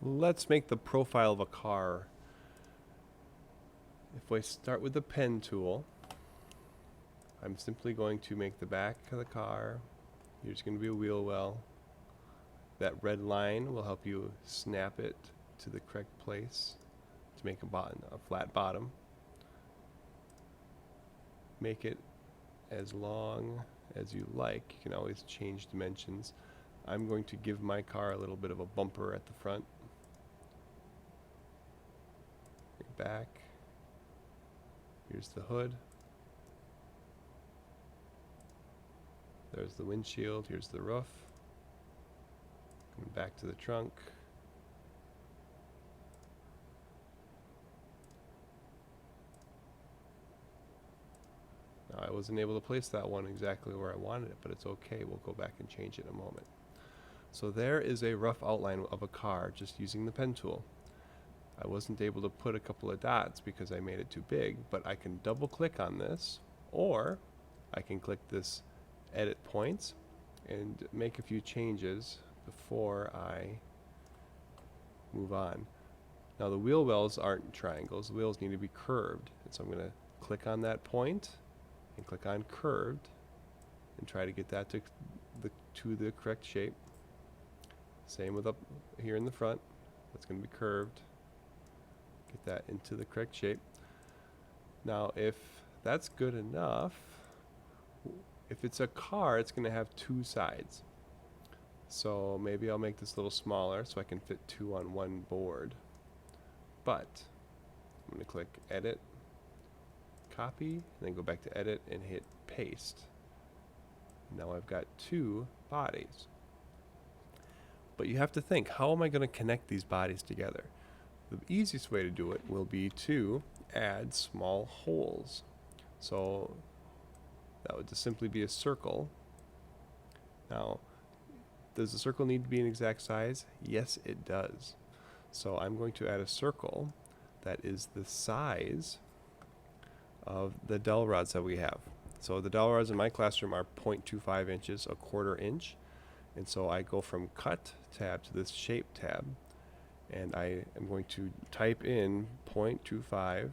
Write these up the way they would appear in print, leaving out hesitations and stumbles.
Let's make the profile of a car. If we start with the pen tool, I'm simply going to make the back of the car. Here's going to be a wheel well. That red line will help you snap it to the correct place to make a flat bottom. Make it as long as you like. You can always change dimensions. I'm going to give my car a little bit of a bumper at the front. Back. Here's the hood. There's the windshield. Here's the roof. Coming back to the trunk. Now I wasn't able to place that one exactly where I wanted it, but it's okay. We'll go back and change it in a moment. So there is a rough outline of a car just using the pen tool. I wasn't able to put a couple of dots because I made it too big, but I can double click on this, or I can click this edit points and make a few changes before I move on. Now the wheel wells aren't triangles, the wheels need to be curved. And so I'm going to click on that point and click on curved and try to get that to the correct shape. Same with up here in the front, that's going to be curved. Get that into the correct shape. Now if that's good enough, if it's a car, it's going to have two sides. So maybe I'll make this a little smaller so I can fit two on one board. But I'm going to click edit, copy, and then go back to edit and hit paste. Now I've got two bodies. But you have to think, how am I going to connect these bodies together? The easiest way to do it will be to add small holes. So that would just simply be a circle. Now, does the circle need to be an exact size? Yes, it does. So I'm going to add a circle that is the size of the dowel rods that we have. So the dowel rods in my classroom are 0.25 inches, a quarter inch. And so I go from cut tab to this shape tab. And I am going to type in 0.25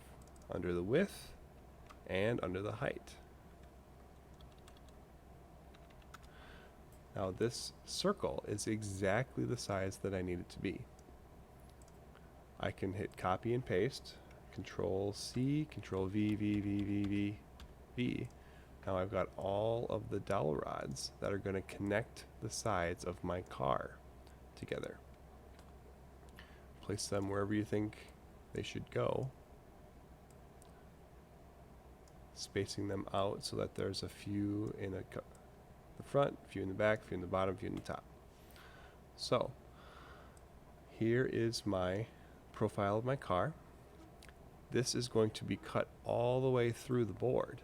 under the width and under the height. Now this circle is exactly the size that I need it to be. I can hit copy and paste, Control C, Control V, V, V, V, V, V. Now I've got all of the dowel rods that are going to connect the sides of my car together. Place them wherever you think they should go, spacing them out so that there's a few in the front, a few in the back, a few in the bottom, a few in the top. So here is my profile of my car. This is going to be cut all the way through the board.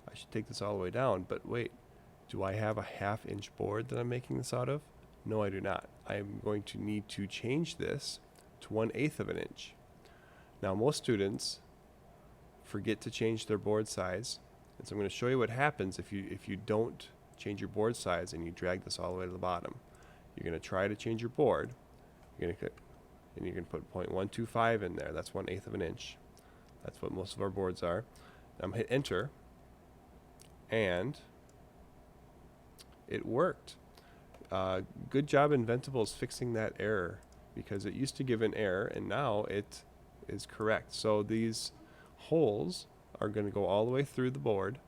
I should take this all the way down, but wait, do I have a 1/2 inch board that I'm making this out of? No, I do not. I'm going to need to change this to 1/8 of an inch. Now most students forget to change their board size, and so I'm going to show you what happens if you don't change your board size and you drag this all the way to the bottom. You're going to try to change your board. You're going to put 0.125 in there. That's 1/8 of an inch. That's what most of our boards are. I'm hit enter, and it worked. Good job Inventables fixing that error, because it used to give an error and now it is correct. So these holes are going to go all the way through the board.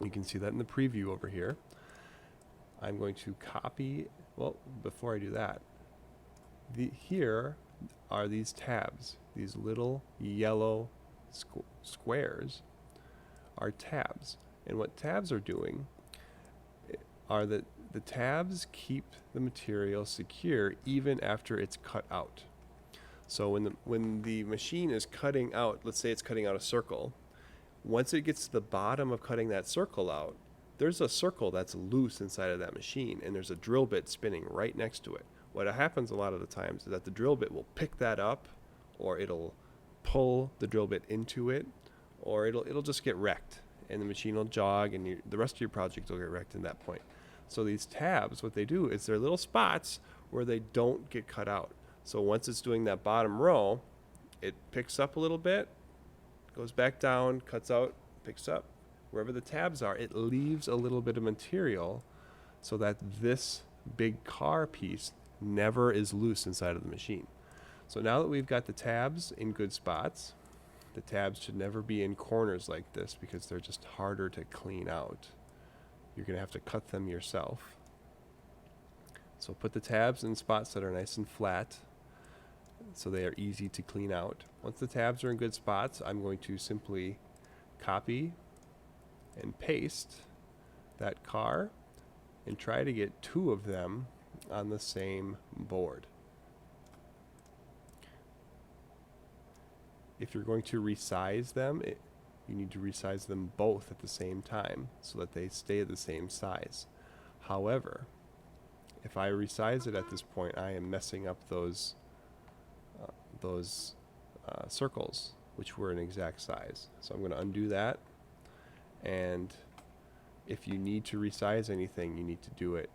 You can see that in the preview over here. I'm going to copy, well, before I do that, here are these tabs. These little yellow squares are tabs. And what tabs are doing are that the tabs keep the material secure even after it's cut out. So when the machine is cutting out, let's say it's cutting out a circle, once it gets to the bottom of cutting that circle out, there's a circle that's loose inside of that machine, and there's a drill bit spinning right next to it. What happens a lot of the times is that the drill bit will pick that up, or it'll pull the drill bit into it, or it'll just get wrecked, and the machine will jog, and the rest of your project will get wrecked at that point. So these tabs, what they do is they're little spots where they don't get cut out. So once it's doing that bottom row, it picks up a little bit, goes back down, cuts out, picks up. Wherever the tabs are, it leaves a little bit of material so that this big car piece never is loose inside of the machine. So now that we've got the tabs in good spots, the tabs should never be in corners like this because they're just harder to clean out. You're going to have to cut them yourself. So put the tabs in spots that are nice and flat so they are easy to clean out. Once the tabs are in good spots, I'm going to simply copy and paste that car and try to get 2 of them on the same board. If you're going to resize them, you need to resize them both at the same time so that they stay the same size. However, if I resize it at this point, I am messing up those circles, which were an exact size. So I'm going to undo that. And if you need to resize anything, you need to do it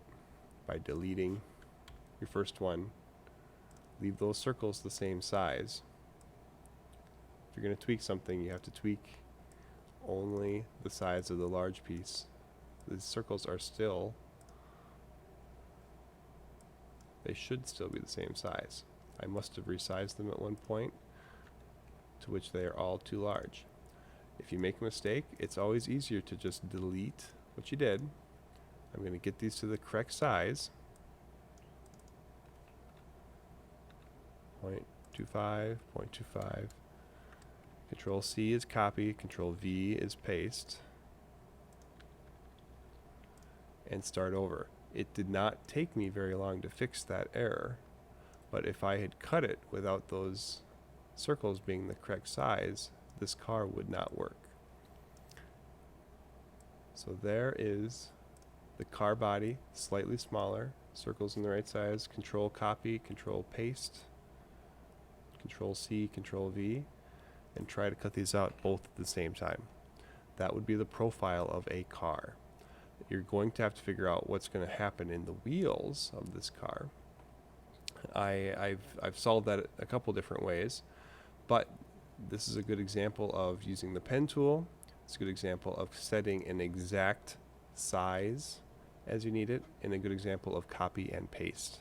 by deleting your first one. Leave those circles the same size. If you're going to tweak something, you have to tweak only the size of the large piece. The circles are still, they should still be the same size. I must have resized them at one point, to which they are all too large. If you make a mistake, it's always easier to just delete what you did. I'm going to get these to the correct size. 0.25, 0.25. Control C is copy, Control V is paste, and start over. It did not take me very long to fix that error, but if I had cut it without those circles being the correct size, this car would not work. So there is the car body, slightly smaller, circles in the right size, Control copy, Control paste, Control C, Control V, and try to cut these out both at the same time. That would be the profile of a car. You're going to have to figure out what's going to happen in the wheels of this car. I've solved that a couple different ways, but this is a good example of using the pen tool. It's a good example of setting an exact size as you need it, and a good example of copy and paste.